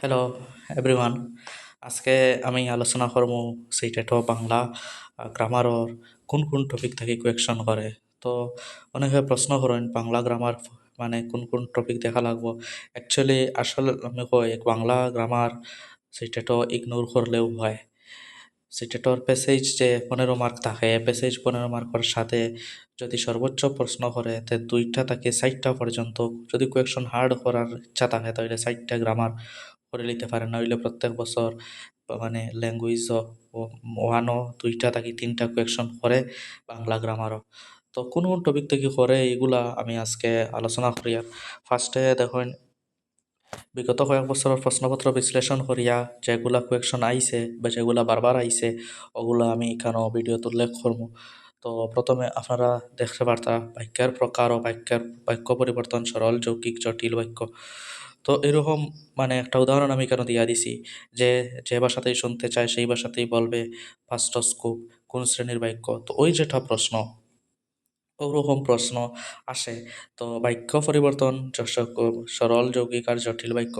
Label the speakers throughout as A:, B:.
A: Hello everyone. আজকে আমি আলোচনা করবো সেইটা বাংলা গ্রামারর কোন কোন টপিক থেকে কোয়েকশন করে। তো অনেকে প্রশ্ন করেন বাংলা গ্রামার মানে কোন কোন টপিক দেখা লাগবো। অ্যাকচুয়ালি আসলে আমি কই বাংলা গ্রামার সেইটা তো ইগনোর করলেও হয়। সেটাটোর প্যাসেজ যে 15 মার্ক থাকে, প্যাসেজ 15 মার্কের সাথে যদি সর্বোচ্চ প্রশ্ন করে তে 2টা থেকে 4টা পর্যন্ত যদি কোয়েকশন হার্ড করার ইচ্ছা থাকে তাহলে 4টা গ্রামার করে নিতে পারে, নইলে প্রত্যেক বছর মানে ল্যাঙ্গুয়েজ ওয়ানও 2টা থেকে 3টা কোয়েকশন করে বাংলা গ্রামারও। তো কোন কোন টপিক থেকে করে এগুলা আমি আজকে আলোচনা করি। আর ফার্স্টে দেখুন, বিগত কয়েক বছরের প্রশ্নপত্র বিশ্লেষণ করিয়া যেগুলা কোয়েকশন আইছে বা যেগুলা বারবার আইছে ওগুলা আমি এখানেও ভিডিওতে উল্লেখ করবো। তো প্রথমে আপনারা দেখতে পারতা বাক্যের প্রকার ও বাক্য পরিবর্তন, সরল, যৌগিক, জটিল বাক্য। তো এরকম মানে একটা উদাহরণ আমি কেন দিয়া দিছি যে যে ভাষাতেই শুনতে চায় সেই ভাষাতেই বলবে ফার্স্ট স্কুপ কোন শ্রেণীর বাক্য। তো ওই যেটা প্রশ্ন ওরকম প্রশ্ন আসে। তো বাক্য পরিবর্তন সরল, যৌগিক আর জটিল বাক্য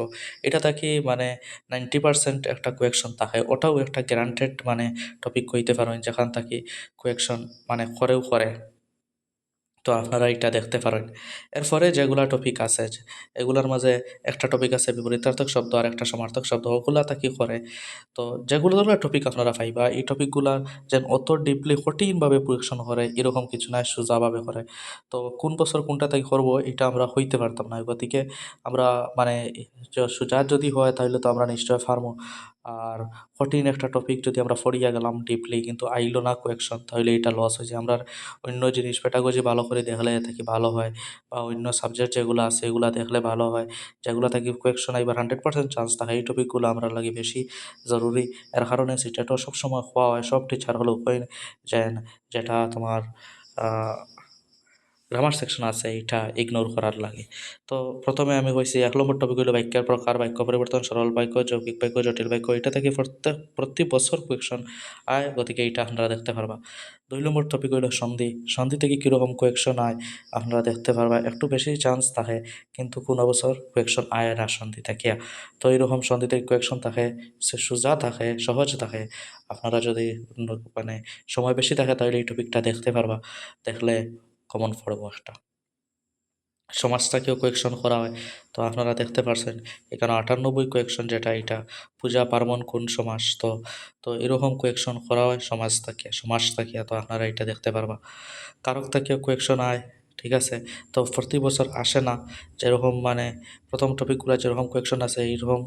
A: এটা থাকি মানে 90% একটা কোয়েকশন থাকে, ওটাও একটা গ্যারান্টেড মানে টপিক কইতে পারেন যেখান থাকি কোয়েকশন মানে করেও করে। তো আপনারা এটা দেখতে পারেন। এরপরে যেগুলা টপিক আছে এগুলার মাঝে একটা টপিক আছে বিপরীতার্থক শব্দ আর একটা সমার্থক শব্দ, ওগুলা তাকি করে। তো যেগুলো টপিক আপনারা পাইবা এই টপিকগুলা যেন অত ডিপলি কঠিনভাবে পরীক্ষণ করে এরকম কিছু না, সোজাভাবে করে। তো কোন বছর কোনটা তাই করবো এটা আমরা হইতে পারতাম না, গতিকে আমরা মানে সোজা যদি হয় তাহলে তো আমরা নিশ্চয় পারবো। আর কঠিন একটা টপিক যদি আমরা ফড়িয়া গেলাম ডিপলি কিন্তু আইলো না কোয়েকশন তাহলে এটা লস হয়েছে। আমরা অন্য জিনিস পেটাগজি ভালো করে দেখলে থাকি ভালো হয়, বা অন্য সাবজেক্ট যেগুলো আছে এগুলা দেখলে ভালো হয়, যেগুলো থাকি কোয়েকশন আইবার 100% চান্স থাকে এই টপিকগুলো আমরা লাগে বেশি জরুরি। এর কারণে সেটাও সবসময় হওয়া হয়, সব টিচার হলেও কই যে যেটা তোমার গ্রামার সেকশন আছে এটা ইগনোর করার লাগে। তো প্রথমে আমি কইছি 1 নম্বর টপিক হলো বাক্যের প্রকার, বাক্য পরিবর্তন, সরল বাক্য, যৌগিক বাক্য, জটিল বাক্য। এটা থেকে প্রতি বছর কোয়েকশন আয়, গতিকে এইটা আপনারা দেখতে পারবা। 2 নম্বর টপিক হইলো সন্ধি। সন্ধি থেকে কীরকম কোয়েকশন আয় আপনারা দেখতে পারবা, একটু বেশি চান্স থাকে কিন্তু কোনো বছর কোয়েকশন আয় না সন্ধি থাকিয়া। তো এইরকম সন্ধি থেকে কোয়েকশন থাকে, সে সোজা থাকে, সহজ থাকে। আপনারা যদি মানে সময় বেশি থাকে তাহলে এই টপিকটা দেখতে পারবা, দেখলে কমন পড়বো একটা। সমাজটাকেও কোয়েকশন করা হয়। তো আপনারা দেখতে পারছেন এখানে 98 কোয়েকশন, যেটা এটা পূজা পার্বণ কোন সমাস। তো তো এরকম কোয়েকশন করা হয় সমাজ থেকে। তো আপনারা এটা দেখতে পারবা। কারক থেকেও কোয়েকশন আয়, ঠিক আছে। তো প্রতি বছর আসে না, যেরকম মানে প্রথম টপিকগুলো যেরকম কোয়েকশন আছে এইরকম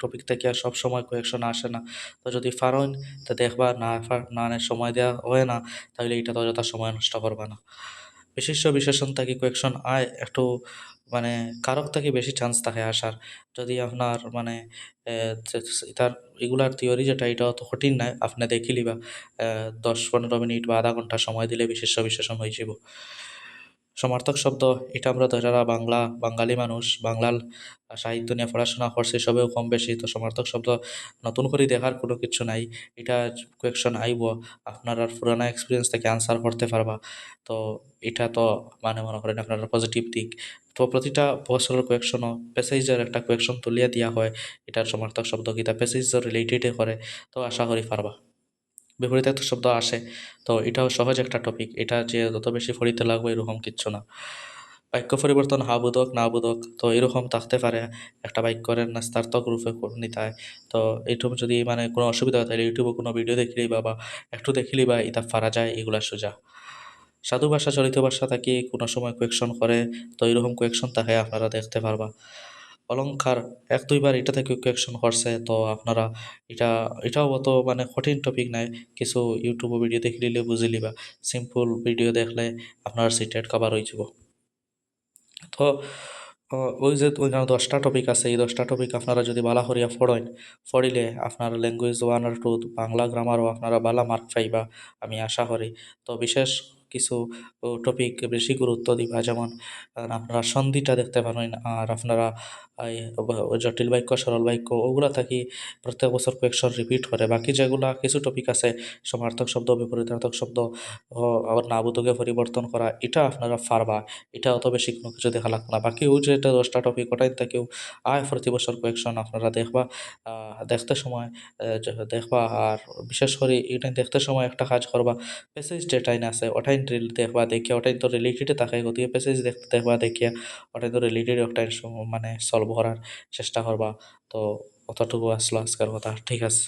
A: টপিক থেকে আর সব সময় কোয়েকশন আসে না। তো যদি পারেন তো দেখবা, না সময় দেওয়া হয় না তাহলে এটা তো অযথা সময় নষ্ট করবা না। বিশিষ্ট বিশেষণ থাকি কোয়েকশন আয় একটু মানে কারক থাকি বেশি চান্স থাকে আসার। যদি আপনার মানে তার এগুলার থিওরি যেটা এটা অত কঠিন নয়, আপনি দেখি লিবা 10-15 মিনিট বা আধা ঘন্টা সময় দিলে বিশেষ বিশেষণ হয়ে যাব। সমার্থক শব্দ, এটা আমরা তো যারা বাঙালি মানুষ বাংলার সাহিত্য নিয়ে পড়াশোনা করছে সবেও কম বেশি। তো সমার্থক শব্দ নতুন করে দেখার কোনো কিছু নাই, এটা কোয়েকশন আইব, আপনার আর পুরানা এক্সপিরিয়েন্স থেকে আনসার করতে পারবা। তো এটা তো মানে মনে করেন আপনার পজিটিভ দিক। তো প্রতিটা বছরের কোয়েকশনও প্যাসেজের একটা কোয়েকশন তুলিয়া দেওয়া হয়, এটার সমার্থক শব্দ কিতা প্যাসেজের রিলেটেডে করে। তো আশা করি পারবা। বিপরীতার্থক শব্দ আসে, তো এটাও সহজ একটা টপিক, এটা যে যত বেশি পড়িতে লাগবে এরকম কিচ্ছু না। বাক্য পরিবর্তন হা বোধক না বোধক, তো এরকম থাকতে পারে একটা বাক্যের নাস্তার্থক রূপে নিতে হয়। তো এইটুকু যদি মানে কোনো অসুবিধা হয় তাহলে ইউটিউবে কোনো ভিডিও দেখিলেই বা একটু দেখিলেই বা এটা পারা যায়, এগুলা সোজা। সাধু ভাষা চলিত ভাষা থাকি কোনো সময় কোয়েকশন করে, তো এরকম কোয়েকশন থাকে আপনারা দেখতে পারবা। অলংকার 1-2 বার এটা থেকে কোয়েকশন করছে, তো আপনারা এটা এটাও অত মানে কঠিন টপিক নাই, কিছু ইউটিউব ভিডিও দেখে নিলে বুঝে লিবা। সিম্পল ভিডিও দেখলে আপনার সিটেট কভার হয়ে যাব। তো ওই যে ওইখানে 10টা টপিক আছে, এই 10টা টপিক আপনারা যদি বালা করিয়া পড়েন, পড়িলে আপনার ল্যাঙ্গুয়েজ 1 আর 2 বাংলা গ্রামারও আপনারা বালা মার্ক পাইবা আমি আশা করি। তো বিশেষ কিছু টপিক বেশি গুরুত্ব দিবা, যেমন আপনারা সন্ধিটা দেখতে পারেন, আর আপনারা এই জটিল বাক্য সরল বাক্য ওগুলা থাকি প্রত্যেক বছর কোয়েকশন রিপিট করে। বাকি যেগুলা কিছু টপিক আছে, সমার্থক শব্দ বিপরীতার্থক শব্দ আবার নাবুতকে পরিবর্তন করা, এটা আপনারা পারবা, এটা অত বেশি কোনো কিছু দেখা লাগবে না। বাকি ওই যে এটা 10টা টপিক ওটাই থেকেও প্রতি বছর কোয়েকশন আপনারা দেখবা। দেখতে সময় দেখবা, আর বিশেষ করে এটা দেখতে সময় একটা কাজ করবা, প্যাসেজ যেটাই আছে ওটাই দেখবা, দেখিয়া ওটাই তো রিলেটেড থাকে, গতিকে প্যাসেজ দেখতে দেখবা দেখিয়া ওটাই তো রিলেটেড একটা মানে সলভ করার চেষ্টা করবা। তো অতটুকু আসলো আজকের কথা, ঠিক আছে।